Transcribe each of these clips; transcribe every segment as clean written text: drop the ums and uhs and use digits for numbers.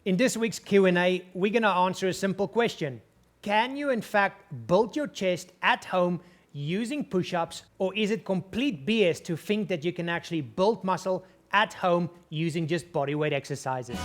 In this week's Q&A, we're going to answer a simple question. Can you in fact build your chest at home using push-ups, or is it complete BS to think that you can actually build muscle at home using just bodyweight exercises?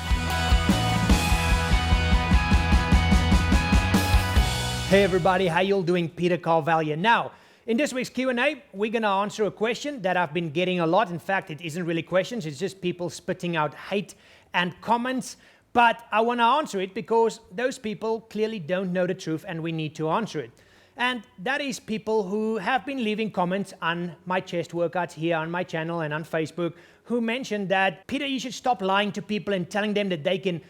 Hey everybody, how you all doing? Peter Carvalho. Now, in this week's Q&A, we're going to answer a question that I've been getting a lot. In fact, it isn't really questions, it's just people spitting out hate and comments. But I want to answer it because those people clearly don't know the truth and we need to answer it. And that is people who have been leaving comments on my chest workouts here on my channel and on Facebook, who mentioned that, Peter, you should stop lying to people and telling them that they can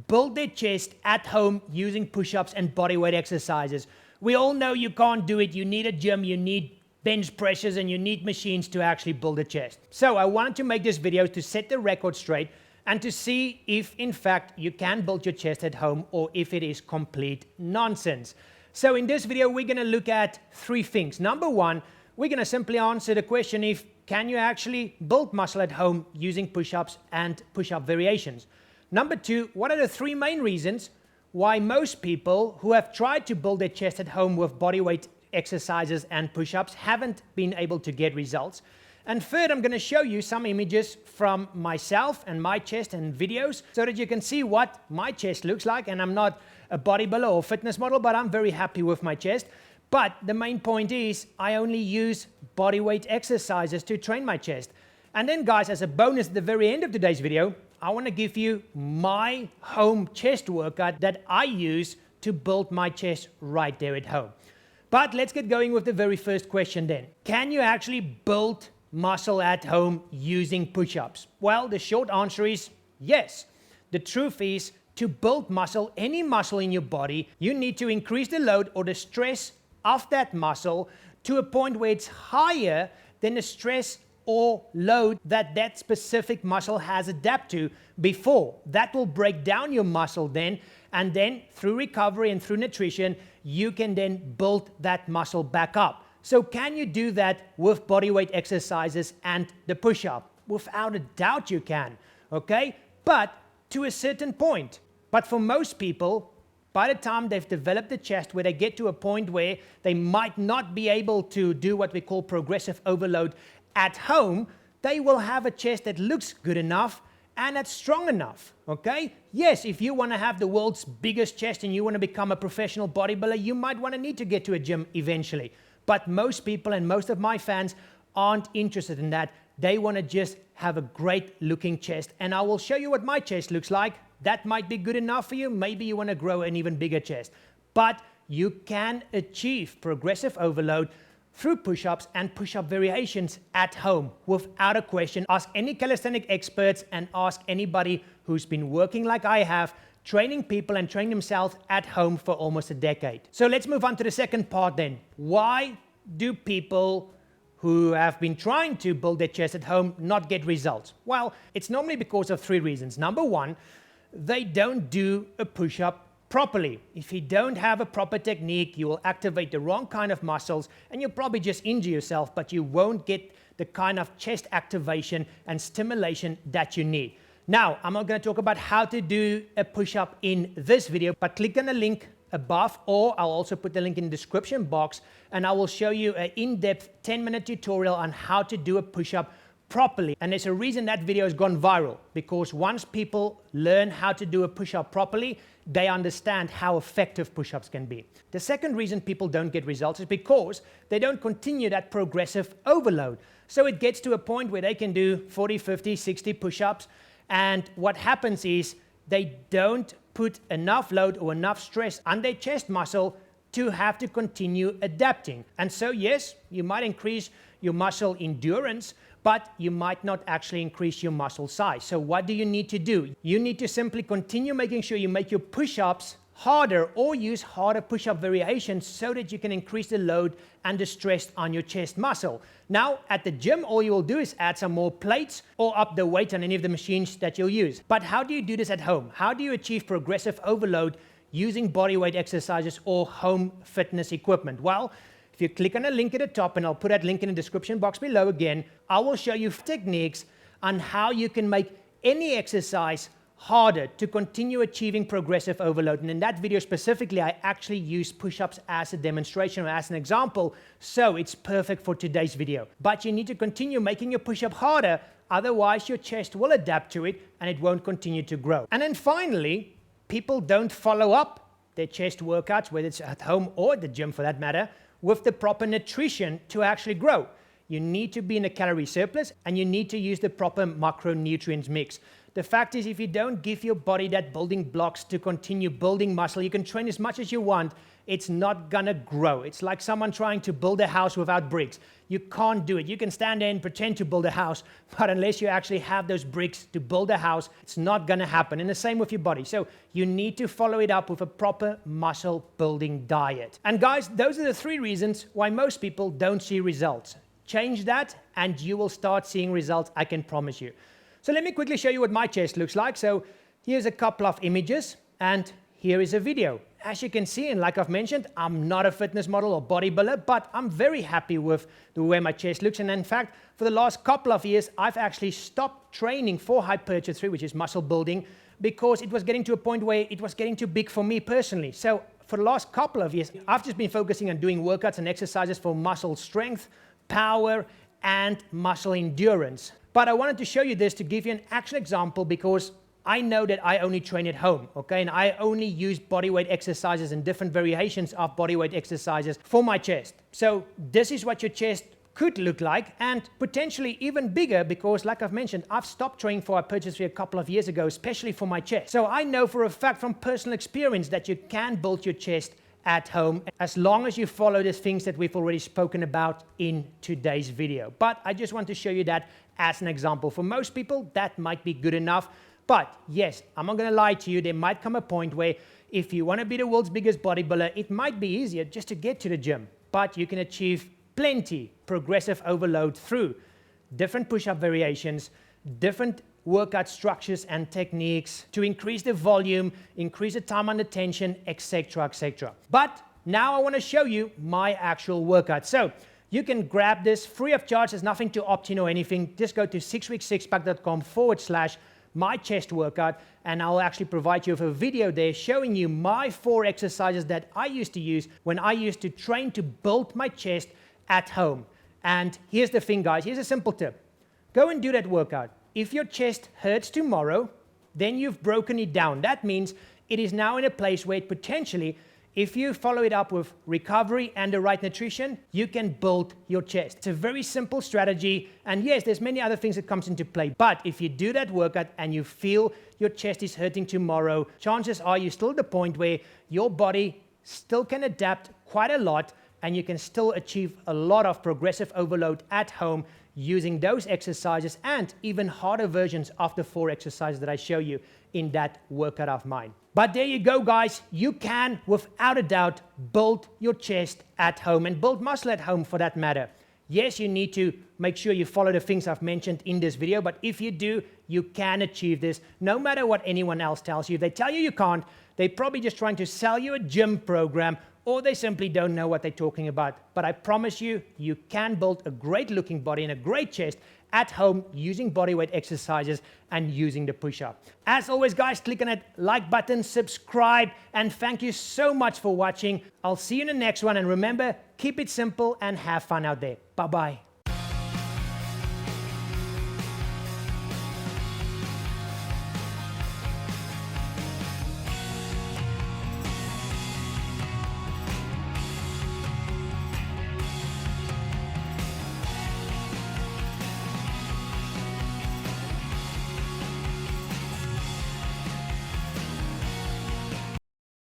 build their chest at home using push-ups and bodyweight exercises. We all know you can't do it. You need a gym, you need bench presses, and you need machines to actually build a chest. So I wanted to make this video to set the record straight and to see if, in fact, you can build your chest at home or if it is complete nonsense. So in this video, we're going to look at three things. Number one, we're going to simply answer the question if can you actually build muscle at home using push-ups and push-up variations. Number two, what are the three main reasons why most people who have tried to build their chest at home with bodyweight exercises and push-ups haven't been able to get results. And third, I'm going to show you some images from myself and my chest and videos so that you can see what my chest looks like. And I'm not a bodybuilder or fitness model, but I'm very happy with my chest. But the main point is I only use bodyweight exercises to train my chest. And then guys, as a bonus at the very end of today's video, I want to give you my home chest workout that I use to build my chest right there at home. But let's get going with the very first question then. Can you actually build muscle at home using push-ups? Well, the short answer is yes. The truth is, to build muscle, any muscle in your body, you need to increase the load or the stress of that muscle to a point where it's higher than the stress or load that that specific muscle has adapted to before. That will break down your muscle then, and then through recovery and through nutrition, you can then build that muscle back up. So can you do that with bodyweight exercises and the push-up? Without a doubt you can, okay? But to a certain point. But for most people, by the time they've developed the chest where they get to a point where they might not be able to do what we call progressive overload at home, they will have a chest that looks good enough and that's strong enough, okay? Yes, if you want to have the world's biggest chest and you want to become a professional bodybuilder, you might want to need to get to a gym eventually. But most people and most of my fans aren't interested in that. They want to just have a great looking chest. And I will show you what my chest looks like. That might be good enough for you. Maybe you want to grow an even bigger chest. But you can achieve progressive overload through push-ups and push-up variations at home without a question. Ask any calisthenic experts and ask anybody who's been working like I have, training people and training themselves at home for almost a decade. So let's move on to the second part then. Why do people who have been trying to build their chest at home not get results? Well, it's normally because of three reasons. Number one, they don't do a push-up properly. If you don't have a proper technique, you will activate the wrong kind of muscles and you'll probably just injure yourself, but you won't get the kind of chest activation and stimulation that you need. Now, I'm not going to talk about how to do a push-up in this video, but click on the link above, or I'll also put the link in the description box, and I will show you an in-depth 10-minute tutorial on how to do a push-up properly. And there's a reason that video has gone viral, because once people learn how to do a push-up properly, they understand how effective push-ups can be. The second reason people don't get results is because they don't continue that progressive overload. So it gets to a point where they can do 40, 50, 60 push-ups, and what happens is they don't put enough load or enough stress on their chest muscle to have to continue adapting. And so yes, you might increase your muscle endurance, but you might not actually increase your muscle size. So what do you need to do? You need to simply continue making sure you make your push-ups harder or use harder push-up variations so that you can increase the load and the stress on your chest muscle. Now, at the gym, all you will do is add some more plates or up the weight on any of the machines that you'll use. But how do you do this at home? How do you achieve progressive overload using bodyweight exercises or home fitness equipment? Well, if you click on a link at the top, and I'll put that link in the description box below again, I will show you techniques on how you can make any exercise harder to continue achieving progressive overload. And in that video specifically, I actually used push-ups as a demonstration or as an example, so it's perfect for today's video. But you need to continue making your push-up harder, otherwise your chest will adapt to it and it won't continue to grow. And then finally, people don't follow up their chest workouts, whether it's at home or at the gym for that matter, with the proper nutrition to actually grow. You need to be in a calorie surplus and you need to use the proper macronutrients mix. The fact is, if you don't give your body that building blocks to continue building muscle, you can train as much as you want, it's not gonna grow. It's like someone trying to build a house without bricks. You can't do it. You can stand there and pretend to build a house, but unless you actually have those bricks to build a house, it's not gonna happen. And the same with your body. So you need to follow it up with a proper muscle building diet. And guys, those are the 3 reasons why most people don't see results. Change that and you will start seeing results, I can promise you. So let me quickly show you what my chest looks like. So here's a couple of images and here is a video. As you can see, and like I've mentioned, I'm not a fitness model or bodybuilder, but I'm very happy with the way my chest looks. And in fact, for the last couple of years, I've actually stopped training for hypertrophy, which is muscle building, because it was getting to a point where it was getting too big for me personally. So for the last couple of years, I've just been focusing on doing workouts and exercises for muscle strength, power, and muscle endurance. But I wanted to show you this to give you an actual example because I know that I only train at home, okay? And I only use bodyweight exercises and different variations of bodyweight exercises for my chest. So this is what your chest could look like and potentially even bigger because like I've mentioned, I've stopped training for hypertrophy a couple of years ago, especially for my chest. So I know for a fact from personal experience that you can build your chest at home as long as you follow the things that we've already spoken about in today's video. But I just want to show you that as an example. For most people, that might be good enough. But yes, I'm not going to lie to you, there might come a point where if you want to be the world's biggest bodybuilder, it might be easier just to get to the gym. But you can achieve plenty progressive overload through different push-up variations, different workout structures and techniques to increase the volume, increase the time under tension, etc., etc. But now I want to show you my actual workout. So you can grab this free of charge. There's nothing to opt in or anything. Just go to 6weeksixpack.com/my chest workout, and I'll actually provide you with a video there showing you my 4 exercises that I used to use when I used to train to build my chest at home. And here's the thing, guys. Here's a simple tip. Go and do that workout. If your chest hurts tomorrow, then you've broken it down. That means it is now in a place where it potentially, if you follow it up with recovery and the right nutrition, you can build your chest. It's a very simple strategy. And yes, there's many other things that comes into play. But if you do that workout and you feel your chest is hurting tomorrow, chances are you're still at the point where your body still can adapt quite a lot and you can still achieve a lot of progressive overload at home using those exercises and even harder versions of the 4 exercises that I show you in that workout of mine. But there you go, guys. You can, without a doubt, build your chest at home and build muscle at home for that matter. Yes, you need to make sure you follow the things I've mentioned in this video, but if you do, you can achieve this no matter what anyone else tells you. If they tell you you can't, they're probably just trying to sell you a gym program or they simply don't know what they're talking about. But I promise you, you can build a great looking body and a great chest at home using bodyweight exercises and using the push-up. As always, guys, click on that like button, subscribe, and thank you so much for watching. I'll see you in the next one, and remember, keep it simple and have fun out there. Bye-bye.